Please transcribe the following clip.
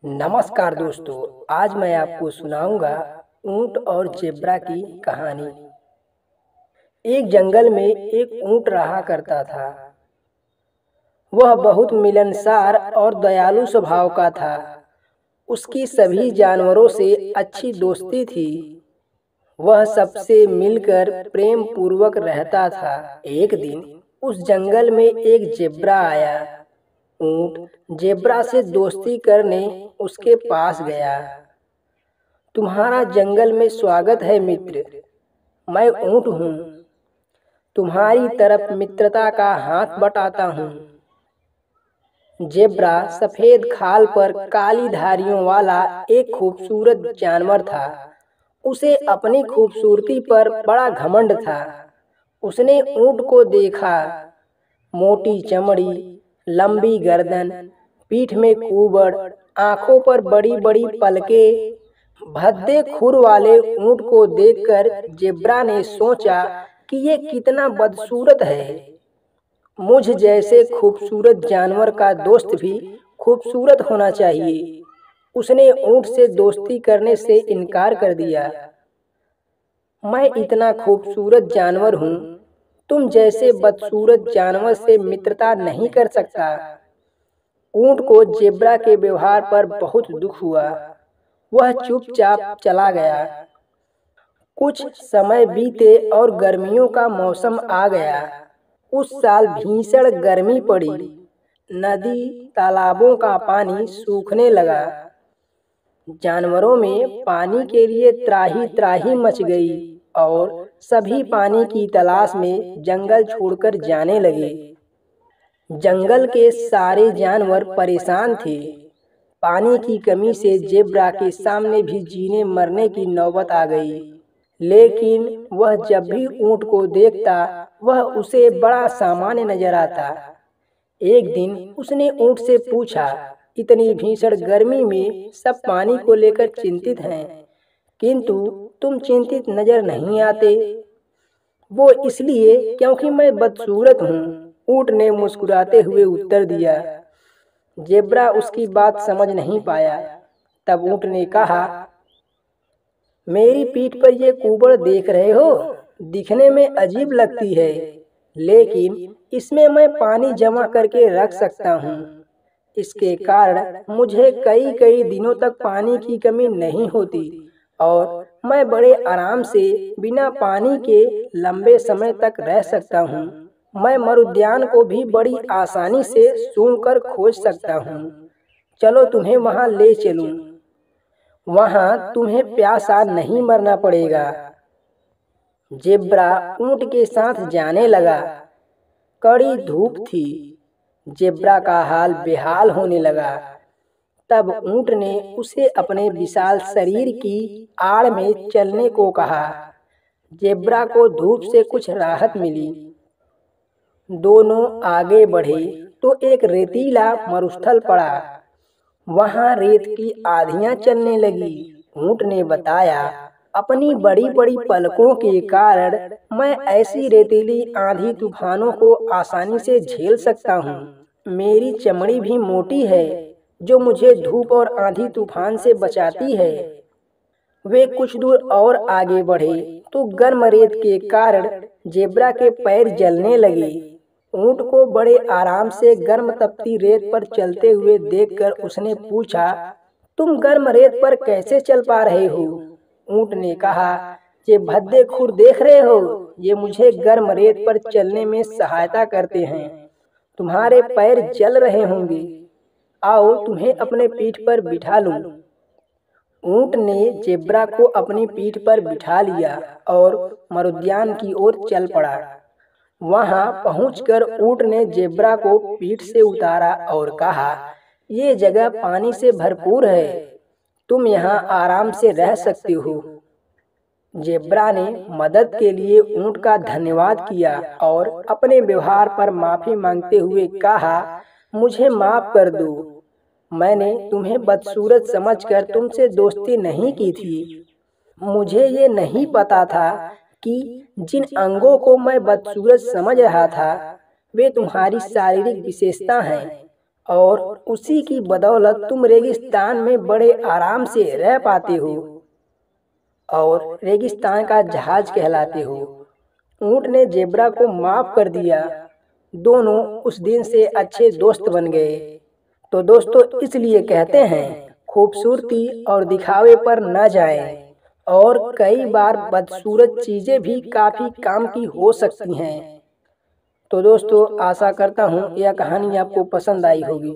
नमस्कार दोस्तों, आज मैं आपको सुनाऊंगा ऊंट और जेब्रा की कहानी। एक जंगल में एक ऊंट रहा करता था। वह बहुत मिलनसार और दयालु स्वभाव का था। उसकी सभी जानवरों से अच्छी दोस्ती थी। वह सबसे मिलकर प्रेम पूर्वक रहता था। एक दिन उस जंगल में एक जेब्रा आया। ऊंट जेब्रा से दोस्ती करने उसके पास गया। तुम्हारा जंगल में स्वागत है मित्र। मैं ऊंट हूँ, तुम्हारी तरफ मित्रता का हाथ बटाता हूँ। जेब्रा सफेद खाल पर काली धारियों वाला एक खूबसूरत जानवर था। उसे अपनी खूबसूरती पर बड़ा घमंड था। उसने ऊंट को देखा। मोटी चमड़ी, लंबी गर्दन, पीठ में कुबड़, आंखों पर बड़ी बड़ी पलकें, भद्दे खुर वाले ऊंट को देखकर जेब्रा ने सोचा कि ये कितना बदसूरत है। मुझ जैसे खूबसूरत जानवर का दोस्त भी खूबसूरत होना चाहिए। उसने ऊंट से दोस्ती करने से इनकार कर दिया। मैं इतना खूबसूरत जानवर हूँ, तुम जैसे बदसूरत जानवर से मित्रता नहीं कर सकता। ऊंट को जेब्रा के व्यवहार पर बहुत दुख हुआ। वह चुपचाप चला गया। कुछ समय बीते और गर्मियों का मौसम आ गया। उस साल भीषण गर्मी पड़ी। नदी तालाबों का पानी सूखने लगा। जानवरों में पानी के लिए त्राही त्राही मच गई और सभी पानी की तलाश में जंगल छोड़कर जाने लगे। जंगल के सारे जानवर परेशान थे। पानी की कमी से जेब्रा के सामने भी जीने मरने की नौबत आ गई। लेकिन वह जब भी ऊंट को देखता, वह उसे बड़ा सामान्य नजर आता। एक दिन उसने ऊंट से पूछा, इतनी भीषण गर्मी में सब पानी को लेकर चिंतित हैं, किंतु तुम चिंतित नजर नहीं आते। वो इसलिए क्योंकि मैं बदसूरत हूँ, ऊंट ने मुस्कुराते हुए उत्तर दिया। जेब्रा उसकी बात समझ नहीं पाया। तब ऊंट ने कहा, मेरी पीठ पर ये कुबड़ देख रहे हो, दिखने में अजीब लगती है, लेकिन इसमें मैं पानी जमा करके रख सकता हूँ। इसके कारण मुझे कई कई दिनों तक पानी की कमी नहीं होती और मैं बड़े आराम से बिना पानी के लंबे समय तक रह सकता हूँ। मैं मरुद्यान को भी बड़ी आसानी से सूंघकर खोज सकता हूँ। चलो तुम्हें वहाँ ले चलूँ। वहाँ तुम्हें प्यासा नहीं मरना पड़ेगा। जेब्रा ऊंट के साथ जाने लगा। कड़ी धूप थी। जेब्रा का हाल बेहाल होने लगा। तब ऊंट ने उसे अपने विशाल शरीर की आड़ में चलने को कहा। जेब्रा को धूप से कुछ राहत मिली। दोनों आगे बढ़े तो एक रेतीला मरुस्थल पड़ा। वहां रेत की आंधियां चलने लगी। ऊंट ने बताया, अपनी बड़ी बड़ी पलकों के कारण मैं ऐसी रेतीली आंधी तूफानों को आसानी से झेल सकता हूँ। मेरी चमड़ी भी मोटी है, जो मुझे धूप और आंधी तूफान से बचाती है। वे कुछ दूर और आगे बढ़े तो गर्म रेत के कारण जेब्रा के पैर जलने लगे। ऊंट को बड़े आराम से गर्म तपती रेत पर चलते हुए देखकर उसने पूछा, तुम गर्म रेत पर कैसे चल पा रहे हो? ऊंट ने कहा, ये भद्दे खुर देख रहे हो, ये मुझे गर्म रेत पर चलने में सहायता करते हैं। तुम्हारे पैर जल रहे होंगे, आओ तुम्हें अपने पीठ पर बिठा लूं। ऊंट ने जेब्रा को अपनी पीठ पर बिठा लिया और मरुद्यान की ओर चल पड़ा। वहां पहुंचकर ऊंट ने जेब्रा को पीठ से उतारा और कहा, ये जगह पानी से भरपूर है, तुम यहाँ आराम से रह सकते हो। जेब्रा ने मदद के लिए ऊंट का धन्यवाद किया और अपने व्यवहार पर माफी मांगते हुए कहा, मुझे माफ कर दो, मैंने तुम्हें बदसूरत समझकर तुमसे दोस्ती नहीं की थी। मुझे ये नहीं पता था कि जिन अंगों को मैं बदसूरत समझ रहा था, वे तुम्हारी शारीरिक विशेषता हैं और उसी की बदौलत तुम रेगिस्तान में बड़े आराम से रह पाते हो और रेगिस्तान का जहाज कहलाते हो। ऊंट ने जेब्रा को माफ कर दिया। दोनों उस दिन से अच्छे दोस्त बन गए। तो दोस्तों, इसलिए कहते हैं खूबसूरती और दिखावे पर न जाएं, और कई बार बदसूरत चीजें भी काफी काम की हो सकती हैं। तो दोस्तों, आशा करता हूँ यह कहानी आपको पसंद आई होगी।